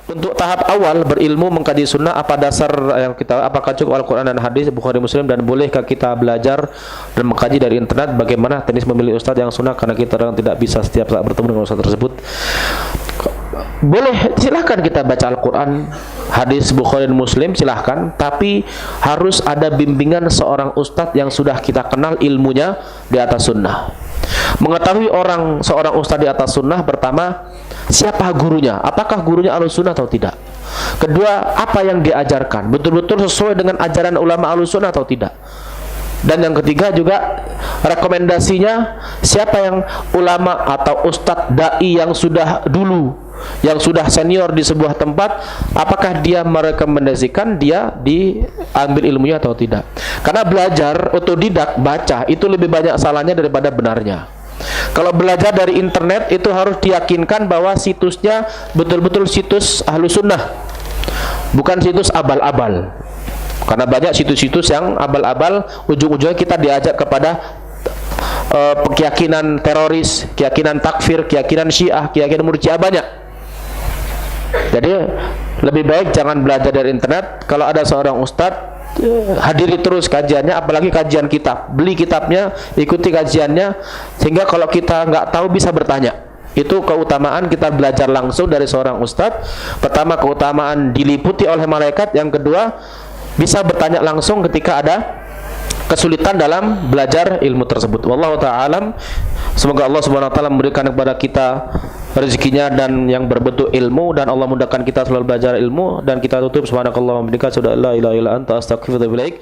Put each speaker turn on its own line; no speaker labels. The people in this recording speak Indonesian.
Untuk tahap awal berilmu mengkaji sunnah, apa dasar yang kita, apakah cukup Al-Quran dan hadis Bukhari Muslim, dan bolehkah kita belajar dan mengkaji dari internet? Bagaimana teknis memilih ustadz yang sunnah, karena kita orang tidak bisa setiap saat bertemu dengan ustadz tersebut. Boleh, silahkan kita baca Al-Quran, hadis Bukhari dan Muslim, silahkan, tapi harus ada bimbingan seorang ustadz yang sudah kita kenal ilmunya di atas sunnah. Mengetahui seorang ustadz di atas sunnah, pertama, siapa gurunya, apakah gurunya Ahlus Sunnah atau tidak. Kedua, apa yang diajarkan, betul-betul sesuai dengan ajaran ulama Ahlus Sunnah atau tidak. Dan yang ketiga juga, rekomendasinya siapa yang ulama atau ustadz da'i yang sudah dulu, yang sudah senior di sebuah tempat, apakah dia merekomendasikan dia diambil ilmunya atau tidak. Karena belajar otodidak, baca, itu lebih banyak salahnya daripada benarnya. Kalau belajar dari internet, itu harus diyakinkan bahwa situsnya betul-betul situs Ahlus Sunnah, bukan situs abal-abal. Karena banyak situs-situs yang abal-abal, ujung-ujungnya kita diajak kepada keyakinan teroris, keyakinan takfir, keyakinan Syiah, keyakinan Murji'ah, banyak. Jadi lebih baik jangan belajar dari internet. Kalau ada seorang ustadz, hadiri terus kajiannya, apalagi kajian kitab, beli kitabnya, ikuti kajiannya, sehingga kalau kita nggak tahu bisa bertanya. Itu keutamaan kita belajar langsung dari seorang ustadz. Pertama, keutamaan diliputi oleh malaikat. Yang kedua, bisa bertanya langsung ketika ada kesulitan dalam belajar ilmu tersebut. Wallahu ta'ala. Semoga Allah Subhanahu wa taala memberikan kepada kita rezekinya dan yang berbentuk ilmu, dan Allah mudahkan kita selalu belajar ilmu. Dan kita tutup subhanakallahumma wa bihamdika asyhadu an la ilaha illa anta astaghfiruka wa atubu ilaik.